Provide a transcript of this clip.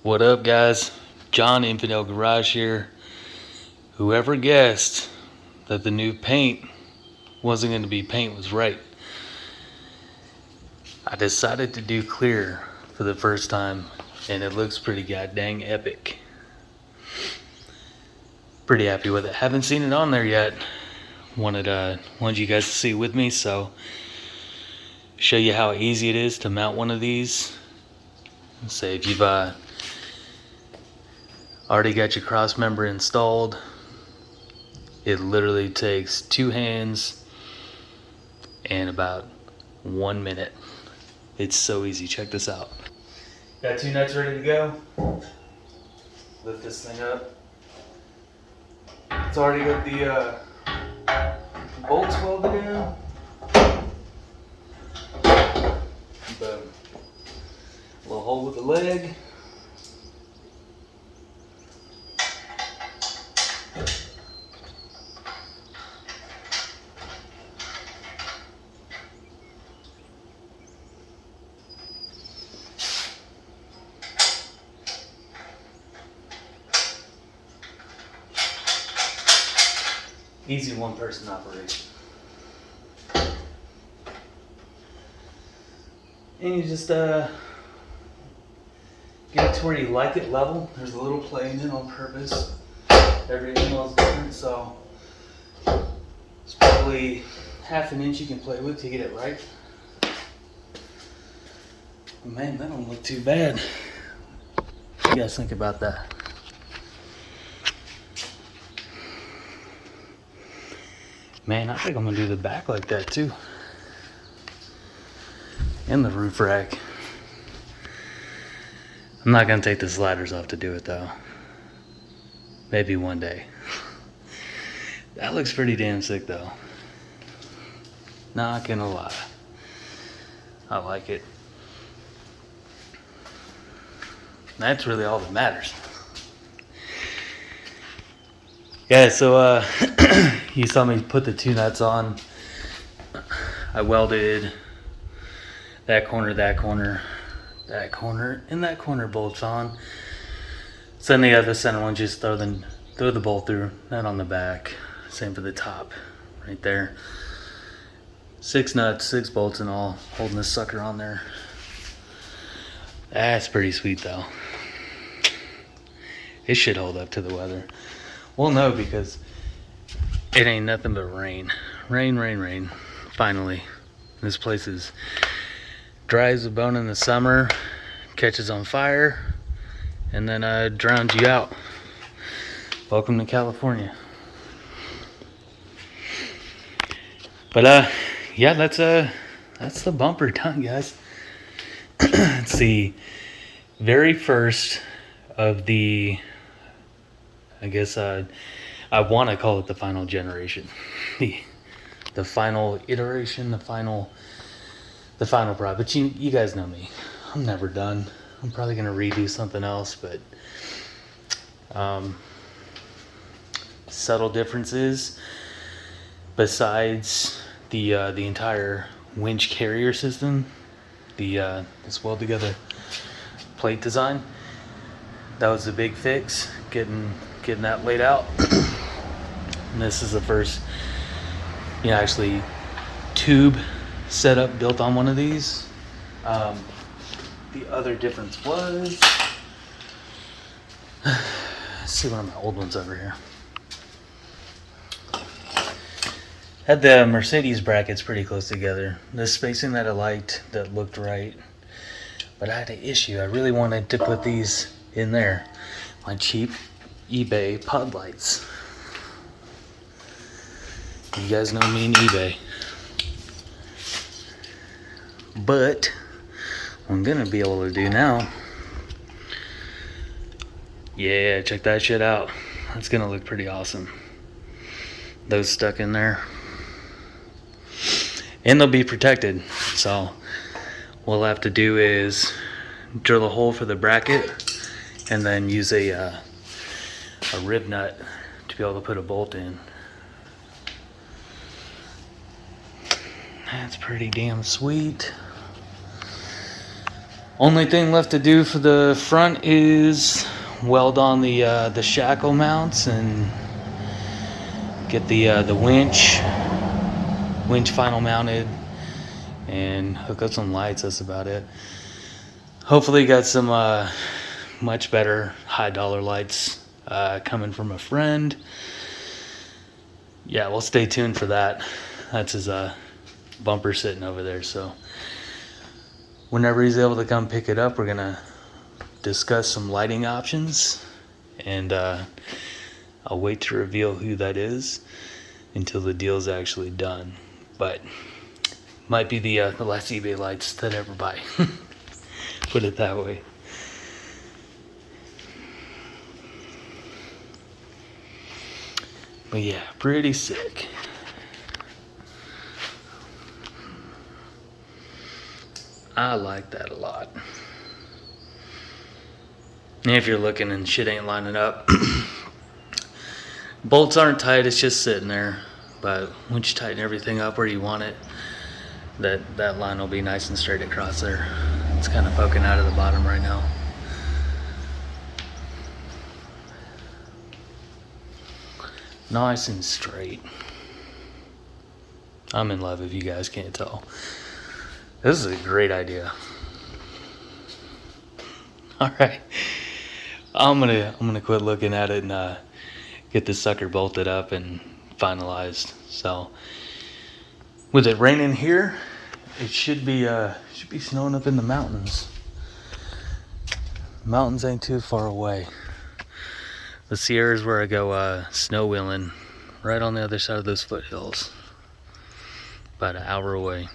What up, guys? John, Infidel Garage here. Whoever guessed that the new paint wasn't going to be paint was right. I decided to do clear for the first time, and it looks pretty goddamn epic. Pretty happy with it. Haven't seen it on there yet. Wanted you guys to see it with me, so show you how easy it is to mount one of these. Say if you've already got your cross member installed, it literally takes 2 hands and about 1 minute. It's so easy. Check this out. Got 2 nuts ready to go. Lift this thing up. It's already got the bolts welded in. Boom. A little hole with the leg. Easy one-person operation. And you just get it to where you like it level. There's a little play in it on purpose. Every angle is different, so it's probably 1/2 inch you can play with to get it right. Man, that don't look too bad. What do you guys think about that? Man, I think I'm gonna do the back like that too. And the roof rack. I'm not gonna take the sliders off to do it though. Maybe one day. That looks pretty damn sick though. Not gonna lie. I like it. That's really all that matters. Yeah, so you saw me put the 2 nuts on. I welded that corner, that corner, that corner, and that corner bolts on. So then the other center one, just throw the bolt through, that on the back. Same for the top, right there. 6 nuts, 6 bolts in all, holding this sucker on there. That's pretty sweet though. It should hold up to the weather. Well, no, because it ain't nothing but rain. Rain, rain, rain. Finally. This place is dry as a bone in the summer, catches on fire, and then drowns you out. Welcome to California. But yeah, that's the bumper done, guys. It's the very first of the, I guess I want to call it the final generation, the final iteration, the final product. But you guys know me, I'm never done. I'm probably gonna redo something else, but subtle differences besides the entire winch carrier system, this weld together plate design. That was the big fix, getting that laid out. And this is the first, actually tube setup built on one of these. The other difference was, let's see one of my old ones over here. Had the Mercedes brackets pretty close together. The spacing that I liked, that looked right. But I had an issue. I really wanted to put these in there. My cheap eBay pod lights. You guys know me and eBay. But what I'm gonna be able to do now, yeah, check that shit out. That's gonna look pretty awesome. Those stuck in there. And they'll be protected. So what we'll have to do is drill a hole for the bracket and then use a rib nut to be able to put a bolt in. That's pretty damn sweet. Only thing left to do for the front is weld on the shackle mounts and get the winch final mounted and hook up some lights. That's about it. Hopefully got some much better high dollar lights coming from a friend. Yeah, we'll stay tuned for that. That's his bumper sitting over there, so whenever he's able to come pick it up, we're gonna discuss some lighting options, and I'll wait to reveal who that is until the deal's actually done. But might be the last eBay lights that I ever buy. Put it that way. But yeah, pretty sick. I like that a lot. And if you're looking and shit ain't lining up, bolts aren't tight, it's just sitting there. But once you tighten everything up where you want it, that line will be nice and straight across there. It's kind of poking out of the bottom right now. Nice and straight. I'm in love if you guys can't tell. This is a great idea. All right, I'm gonna quit looking at it and get this sucker bolted up and finalized. So with it raining here, it should be snowing up in the mountains. Mountains ain't too far away. The Sierra's where I go snow wheeling, right on the other side of those foothills. About an hour away.